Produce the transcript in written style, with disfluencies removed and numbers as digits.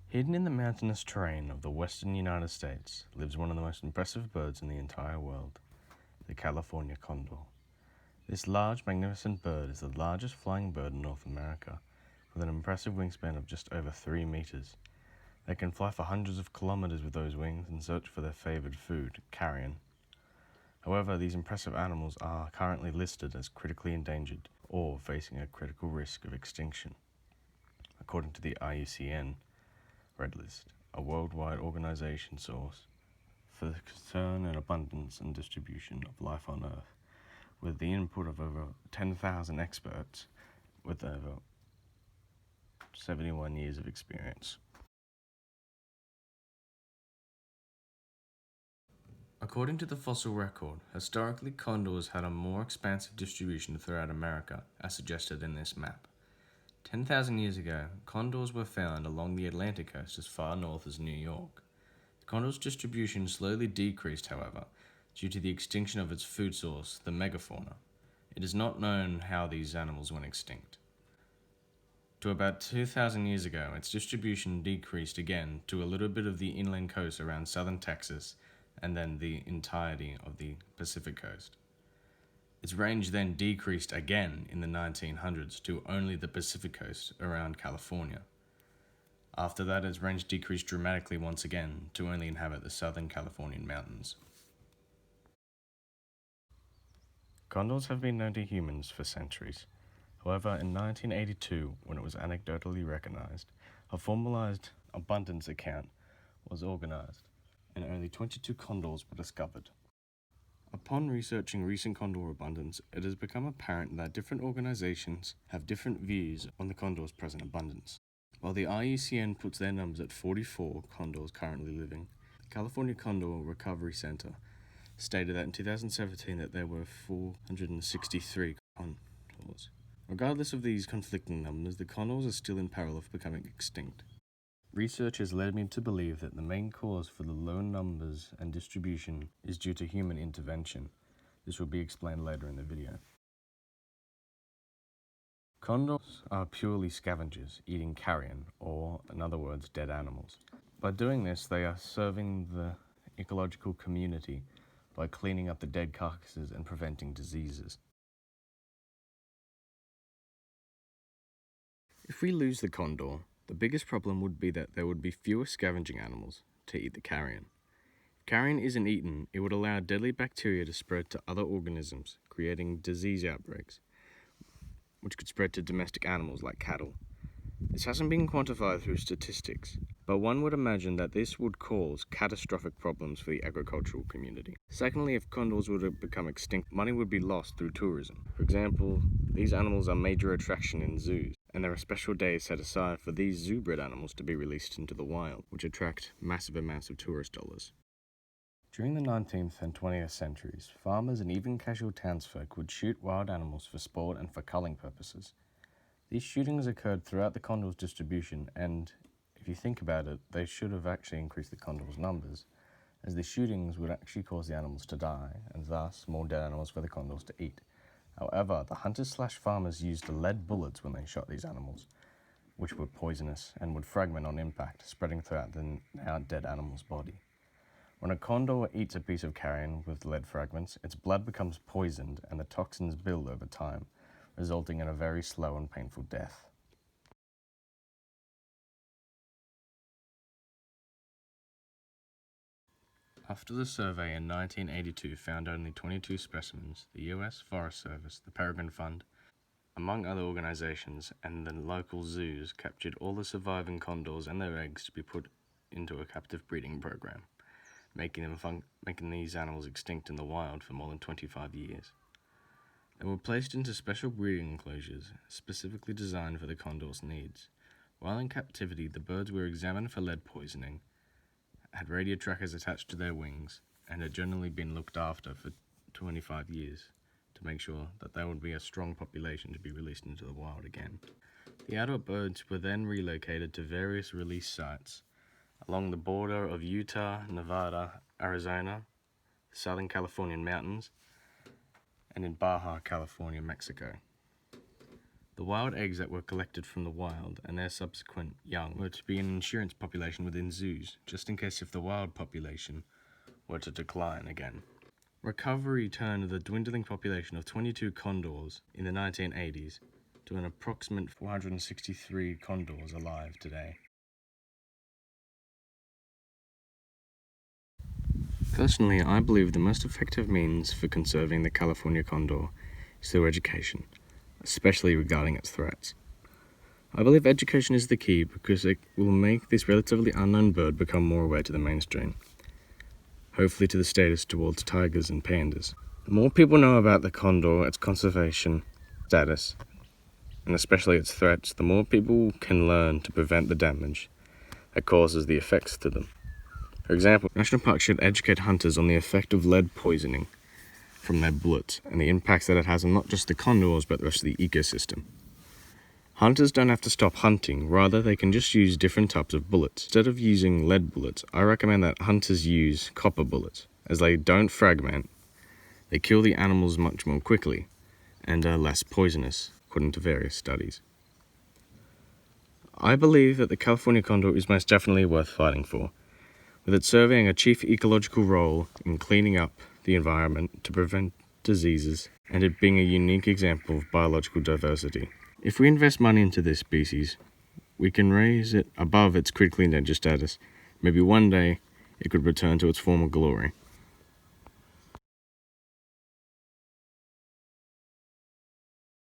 Hidden in the mountainous terrain of the western United States lives one of the most impressive birds in the entire world, the California condor. This large, magnificent bird is the largest flying bird in North America, with an impressive wingspan of just over 3 meters. They can fly for hundreds of kilometers with those wings and search for their favored food, carrion. However, these impressive animals are currently listed as critically endangered or facing a critical risk of extinction. According to the IUCN Red List, a worldwide organization source for the concern and abundance and distribution of life on Earth, with the input of over 10,000 experts with over 71 years of experience. According to the fossil record, historically condors had a more expansive distribution throughout America, as suggested in this map. 10,000 years ago, condors were found along the Atlantic coast as far north as New York. The condor's distribution slowly decreased, however, due to the extinction of its food source, the megafauna. It is not known how these animals went extinct. To about 2,000 years ago, its distribution decreased again to a little bit of the inland coast around southern Texas and then the entirety of the Pacific coast. Its range then decreased again in the 1900s to only the Pacific coast around California. After that, its range decreased dramatically once again to only inhabit the southern Californian mountains. Condors have been known to humans for centuries. However, in 1982, when it was anecdotally recognized, a formalized abundance account was organized, and only 22 condors were discovered. Upon researching recent condor abundance, it has become apparent that different organizations have different views on the condor's present abundance. While the IUCN puts their numbers at 44 condors currently living, the California Condor Recovery Center stated that in 2017 that there were 463 condors. Regardless of these conflicting numbers, the condors are still in peril of becoming extinct. Research has led me to believe that the main cause for the low numbers and distribution is due to human intervention. This will be explained later in the video. Condors are purely scavengers, eating carrion, or in other words, dead animals. By doing this, they are serving the ecological community by cleaning up the dead carcasses and preventing diseases. If we lose the condor, the biggest problem would be that there would be fewer scavenging animals to eat the carrion. If carrion isn't eaten, it would allow deadly bacteria to spread to other organisms, creating disease outbreaks, which could spread to domestic animals like cattle. This hasn't been quantified through statistics, but one would imagine that this would cause catastrophic problems for the agricultural community. Secondly, if condors were to become extinct, money would be lost through tourism. For example, these animals are major attraction in zoos, and there are special days set aside for these zoo-bred animals to be released into the wild, which attract massive amounts of tourist dollars. During the 19th and 20th centuries, farmers and even casual townsfolk would shoot wild animals for sport and for culling purposes. These shootings occurred throughout the condor's distribution, and if you think about it, they should have actually increased the condor's numbers, as the shootings would actually cause the animals to die, and thus more dead animals for the condors to eat. However, the hunters/farmers used lead bullets when they shot these animals, which were poisonous and would fragment on impact, spreading throughout the now dead animal's body. When a condor eats a piece of carrion with lead fragments, its blood becomes poisoned and the toxins build over time, resulting in a very slow and painful death. After the survey in 1982 found only 22 specimens, the US Forest Service, the Peregrine Fund, among other organizations, and the local zoos captured all the surviving condors and their eggs to be put into a captive breeding program, making these animals extinct in the wild for more than 25 years. They were placed into special breeding enclosures, specifically designed for the condor's needs. While in captivity, the birds were examined for lead poisoning, had radio trackers attached to their wings, and had generally been looked after for 25 years to make sure that there would be a strong population to be released into the wild again. The adult birds were then relocated to various release sites along the border of Utah, Nevada, Arizona, Southern Californian mountains, and in Baja California, Mexico. The wild eggs that were collected from the wild and their subsequent young were to be an insurance population within zoos, just in case if the wild population were to decline again. Recovery turned the dwindling population of 22 condors in the 1980s to an approximate 463 condors alive today. Personally, I believe the most effective means for conserving the California condor is through education, especially regarding its threats. I believe education is the key because it will make this relatively unknown bird become more aware to the mainstream, hopefully to the status towards tigers and pandas. The more people know about the condor, its conservation status, and especially its threats, the more people can learn to prevent the damage that causes the effects to them. For example, national parks should educate hunters on the effect of lead poisoning from their bullets and the impacts that it has on not just the condors but the rest of the ecosystem. Hunters don't have to stop hunting, rather they can just use different types of bullets. Instead of using lead bullets, I recommend that hunters use copper bullets, as they don't fragment, they kill the animals much more quickly, and are less poisonous, according to various studies. I believe that the California condor is most definitely worth fighting for, with it serving a chief ecological role in cleaning up the environment to prevent diseases, and it being a unique example of biological diversity. If we invest money into this species, we can raise it above its critically endangered status. Maybe one day it could return to its former glory.